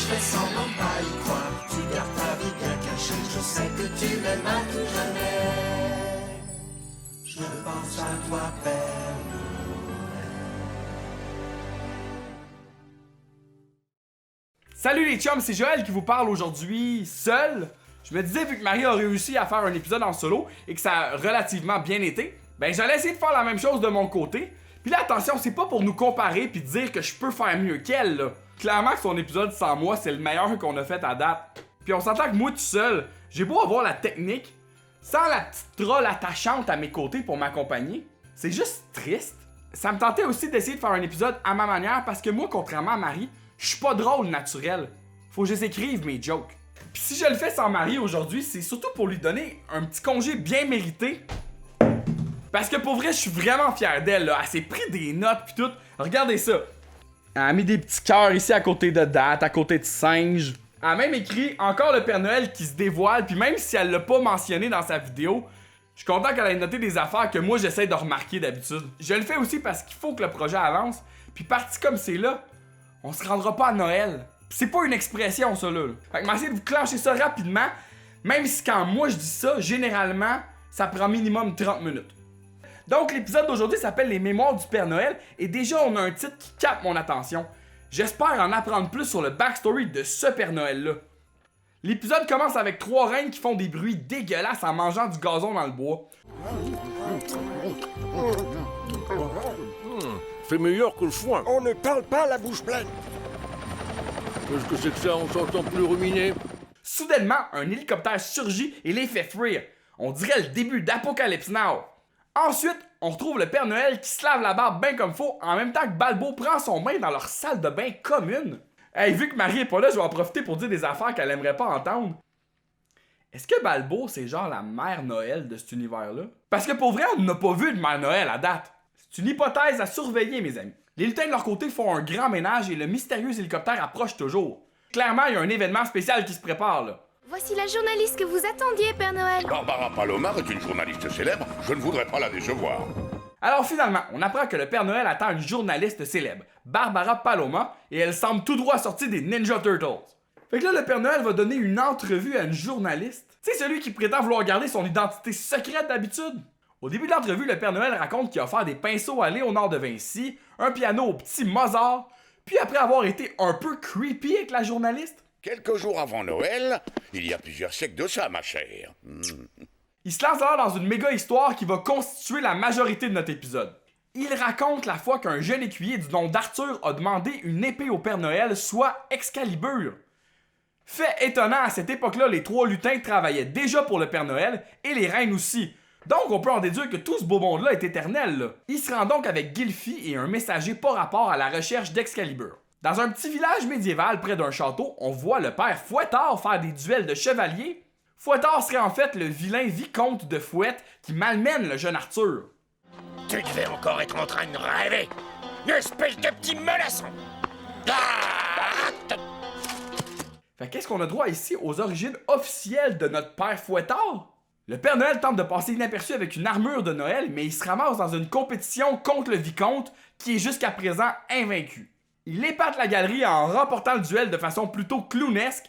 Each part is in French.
fais semblant de pas y croire. Tu gardes ta vie bien cachée, je sais que tu m'aimes à tout jamais. Je pense à toi, Père Noël. Salut les chums, c'est Joël qui vous parle aujourd'hui seul. Je me disais, vu que Marie a réussi à faire un épisode en solo et que ça a relativement bien été, ben j'allais essayer de faire la même chose de mon côté. Puis là, attention, c'est pas pour nous comparer puis dire que je peux faire mieux qu'elle, là. Clairement que son épisode sans moi, c'est le meilleur qu'on a fait à date. Puis on s'entend que moi tout seul, j'ai beau avoir la technique, sans la petite troll attachante à mes côtés pour m'accompagner, c'est juste triste. Ça me tentait aussi d'essayer de faire un épisode à ma manière parce que moi, contrairement à Marie, je suis pas drôle naturel. Faut que je les écrive mes jokes. Puis si je le fais sans Marie aujourd'hui, c'est surtout pour lui donner un petit congé bien mérité. Parce que pour vrai, je suis vraiment fier d'elle, là. Elle s'est pris des notes pis tout. Regardez ça. Elle a mis des petits cœurs ici à côté de date, à côté de singe. Elle a même écrit encore le Père Noël qui se dévoile, puis même si elle l'a pas mentionné dans sa vidéo, je suis content qu'elle ait noté des affaires que moi j'essaie de remarquer d'habitude. Je le fais aussi parce qu'il faut que le projet avance, puis parti comme c'est là, on se rendra pas à Noël. Pis c'est pas une expression ça là. Fait que m'essayer de vous clencher ça rapidement, même si quand moi je dis ça, généralement, ça prend minimum 30 minutes. Donc l'épisode d'aujourd'hui s'appelle Les Mémoires du Père Noël et déjà on a un titre qui capte mon attention. J'espère en apprendre plus sur le backstory de ce Père Noël-là. L'épisode commence avec 3 reines qui font des bruits dégueulasses en mangeant du gazon dans le bois. C'est meilleur que le foin. On ne parle pas la bouche pleine. Qu'est-ce que c'est que ça? On s'entend plus ruminer. Soudainement, un hélicoptère surgit et les fait fuir. On dirait le début d'Apocalypse Now. Ensuite, on retrouve le Père Noël qui se lave la barbe bien comme faut en même temps que Balbo prend son bain dans leur salle de bain commune. Hey, vu que Marie est pas là, je vais en profiter pour dire des affaires qu'elle aimerait pas entendre. Est-ce que Balbo, c'est genre la mère Noël de cet univers-là? Parce que pour vrai, on n'a pas vu de mère Noël à date. C'est une hypothèse à surveiller, mes amis. Les lutins de leur côté font un grand ménage et le mystérieux hélicoptère approche toujours. Clairement, il y a un événement spécial qui se prépare, là. Voici la journaliste que vous attendiez, Père Noël. Barbara Palomar est une journaliste célèbre, je ne voudrais pas la décevoir. Alors finalement, on apprend que le Père Noël attend une journaliste célèbre, Barbara Paloma, et elle semble tout droit sortie des Ninja Turtles. Fait que là, le Père Noël va donner une entrevue à une journaliste. C'est celui qui prétend vouloir garder son identité secrète d'habitude. Au début de l'entrevue, le Père Noël raconte qu'il a offert des pinceaux à Léonard de Vinci, un piano au petit Mozart, puis après avoir été un peu creepy avec la journaliste, Quelques jours avant Noël, il y a plusieurs siècles de ça, ma chère. il se lance alors dans une méga histoire qui va constituer la majorité de notre épisode. Il raconte la fois qu'un jeune écuyer du nom d'Arthur a demandé une épée au Père Noël, soit Excalibur. Fait étonnant, à cette époque-là, les 3 lutins travaillaient déjà pour le Père Noël et les reines aussi. Donc on peut en déduire que tout ce beau monde-là est éternel, là. Il se rend donc avec Gylfi et un messager par rapport à la recherche d'Excalibur. Dans un petit village médiéval près d'un château, on voit le père Fouettard faire des duels de chevaliers. Fouettard serait en fait le vilain vicomte de Fouette qui malmène le jeune Arthur. Tu devais encore être en train de rêver. Espèce de petit menaçant. Fait qu'est-ce qu'on a droit ici aux origines officielles de notre père Fouettard? Le Père Noël tente de passer inaperçu avec une armure de Noël, mais il se ramasse dans une compétition contre le vicomte qui est jusqu'à présent invaincu. Il épate la galerie en remportant le duel de façon plutôt clownesque.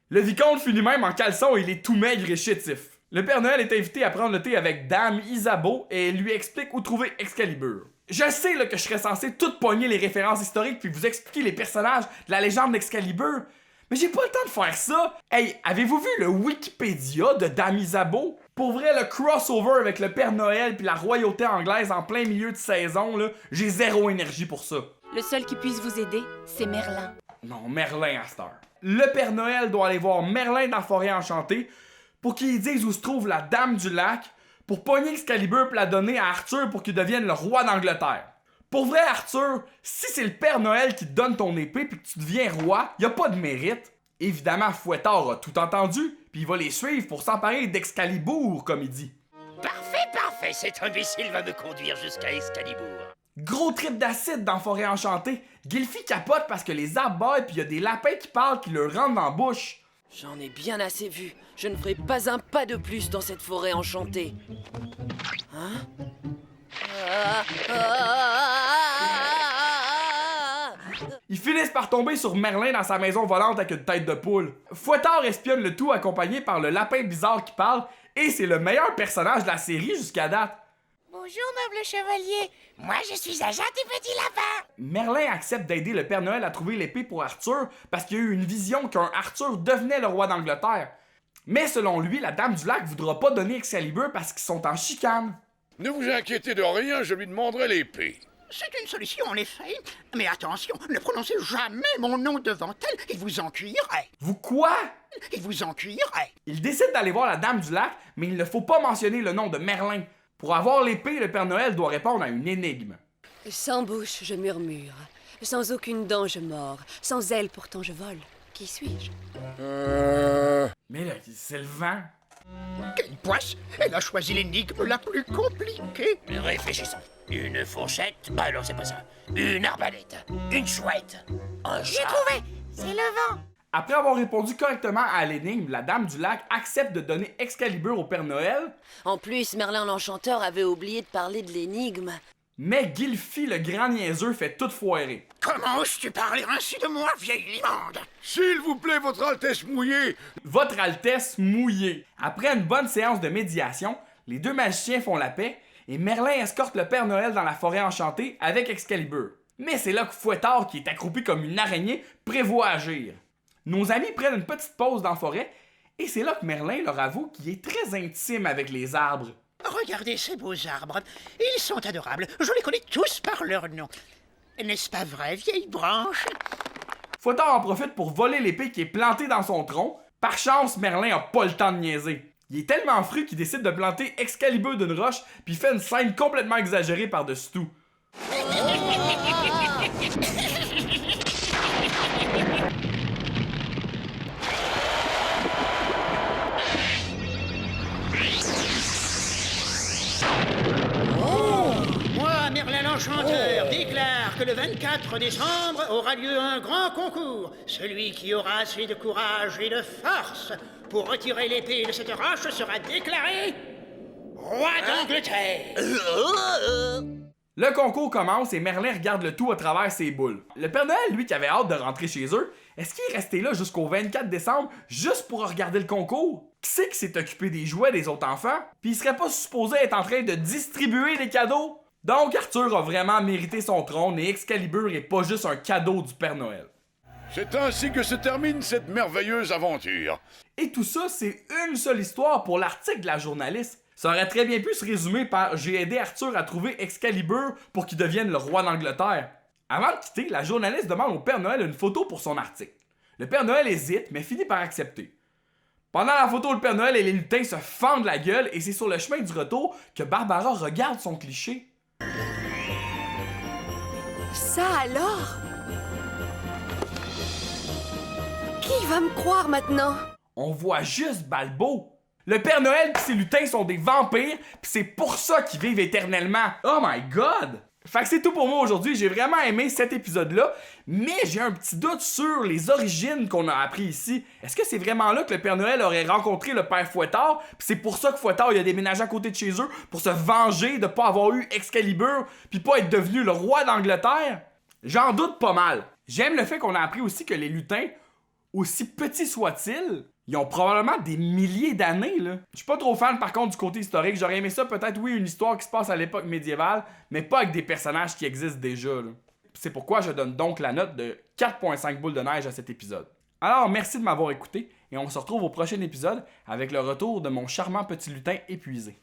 Le vicomte finit même en caleçon et il est tout maigre et chétif. Le Père Noël est invité à prendre le thé avec Dame Isabeau et elle lui explique où trouver Excalibur. Je sais là, que je serais censé tout pogner les références historiques puis vous expliquer les personnages de la légende d'Excalibur, mais j'ai pas le temps de faire ça. Hey, avez-vous vu le Wikipédia de Dame Isabeau? Pour vrai, le crossover avec le Père Noël puis la royauté anglaise en plein milieu de saison, là, j'ai zéro énergie pour ça. Le seul qui puisse vous aider, c'est Merlin. Non, Merlin à cette heure. Le Père Noël doit aller voir Merlin dans la forêt enchantée pour qu'il dise où se trouve la Dame du Lac pour pogner Excalibur et la donner à Arthur pour qu'il devienne le roi d'Angleterre. Pour vrai, Arthur, si c'est le Père Noël qui te donne ton épée puis que tu deviens roi, y a pas de mérite. Évidemment, Fouettard a tout entendu, puis il va les suivre pour s'emparer d'Excalibur, comme il dit. Parfait, cet imbécile va me conduire jusqu'à Excalibur. Gros trip d'acide dans Forêt Enchantée. Gylfi capote parce que les arbres baillent puis y a des lapins qui parlent qui leur rentrent dans la bouche. J'en ai bien assez vu. Je ne ferai pas un pas de plus dans cette forêt enchantée. Hein? Ils finissent par tomber sur Merlin dans sa maison volante avec une tête de poule. Fouettard espionne le tout accompagné par le lapin bizarre qui parle et c'est le meilleur personnage de la série jusqu'à date. Bonjour, noble chevalier. Moi, je suis un gentil petit lapin. Merlin accepte d'aider le Père Noël à trouver l'épée pour Arthur parce qu'il a eu une vision qu'un Arthur devenait le roi d'Angleterre. Mais selon lui, la Dame du Lac voudra pas donner Excalibur parce qu'ils sont en chicane. Ne vous inquiétez de rien, je lui demanderai l'épée. C'est une solution, en effet. Mais attention, ne prononcez jamais mon nom devant elle, il vous encuillerait. Vous quoi? Il vous encuillerait. Il décide d'aller voir la Dame du Lac, mais il ne faut pas mentionner le nom de Merlin. Pour avoir l'épée, le Père Noël doit répondre à une énigme. Sans bouche, je murmure. Sans aucune dent, je mords. Sans aile, pourtant, je vole. Qui suis-je? Mais là, c'est le vent. Quelle poisse! Elle a choisi l'énigme la plus compliquée. Réfléchissons. Une fourchette? Ah non, c'est pas ça. Une arbalète. Une chouette. Un chat. J'ai trouvé! C'est le vent! Après avoir répondu correctement à l'énigme, la Dame du Lac accepte de donner Excalibur au Père Noël, En plus, Merlin l'Enchanteur avait oublié de parler de l'énigme. mais Gylfi, le grand niaiseux, fait tout foirer. Comment oses-tu parler ainsi de moi, vieille limande? S'il vous plaît, votre Altesse mouillée. Votre Altesse mouillée. Après une bonne séance de médiation, les deux magiciens font la paix et Merlin escorte le Père Noël dans la forêt enchantée avec Excalibur. Mais c'est là que Fouettard, qui est accroupi comme une araignée, prévoit agir. Nos amis prennent une petite pause dans la forêt et c'est là que Merlin leur avoue qu'il est très intime avec les arbres. Regardez ces beaux arbres. Ils sont adorables. Je les connais tous par leur nom. N'est-ce pas vrai, vieille branche? Fouettard en profite pour voler l'épée qui est plantée dans son tronc. Par chance, Merlin a pas le temps de niaiser. Il est tellement fru qu'il décide de planter Excalibur d'une roche puis fait une scène complètement exagérée par-dessus tout. Moi, Merlin l'Enchanteur, déclare que le 24 décembre aura lieu un grand concours. Celui qui aura assez de courage et de force pour retirer l'épée de cette roche sera déclaré roi d'Angleterre. Le concours commence et Merlin regarde le tout à travers ses boules. Le Père Noël, lui, qui avait hâte de rentrer chez eux, est-ce qu'il est resté là jusqu'au 24 décembre juste pour regarder le concours? Qui c'est qui s'est occupé des jouets des autres enfants? Puis il serait pas supposé être en train de distribuer des cadeaux? Donc Arthur a vraiment mérité son trône et Excalibur est pas juste un cadeau du Père Noël. C'est ainsi que se termine cette merveilleuse aventure. Et tout ça, c'est une seule histoire pour l'article de la journaliste. Ça aurait très bien pu se résumer par « J'ai aidé Arthur à trouver Excalibur pour qu'il devienne le roi d'Angleterre ». Avant de quitter, la journaliste demande au Père Noël une photo pour son article. Le Père Noël hésite, mais finit par accepter. Pendant la photo, le Père Noël et les lutins se fendent la gueule et c'est sur le chemin du retour que Barbara regarde son cliché. Ça alors? Qui va me croire maintenant? On voit juste Balbo. Le Père Noël pis ses lutins sont des vampires pis c'est pour ça qu'ils vivent éternellement. Oh my god! Fait que c'est tout pour moi aujourd'hui, j'ai vraiment aimé cet épisode-là, mais j'ai un petit doute sur les origines qu'on a appris ici. Est-ce que c'est vraiment là que le Père Noël aurait rencontré le Père Fouettard, pis c'est pour ça que Fouettard il a déménagé à côté de chez eux pour se venger de pas avoir eu Excalibur pis pas être devenu le roi d'Angleterre? J'en doute pas mal. J'aime le fait qu'on a appris aussi que les lutins, aussi petits soient-ils, ils ont probablement des milliers d'années, là. Je suis pas trop fan, par contre, du côté historique. J'aurais aimé ça, peut-être, oui, une histoire qui se passe à l'époque médiévale, mais pas avec des personnages qui existent déjà, là. C'est pourquoi je donne donc la note de 4.5 boules de neige à cet épisode. Alors, merci de m'avoir écouté, et on se retrouve au prochain épisode avec le retour de mon charmant petit lutin épuisé.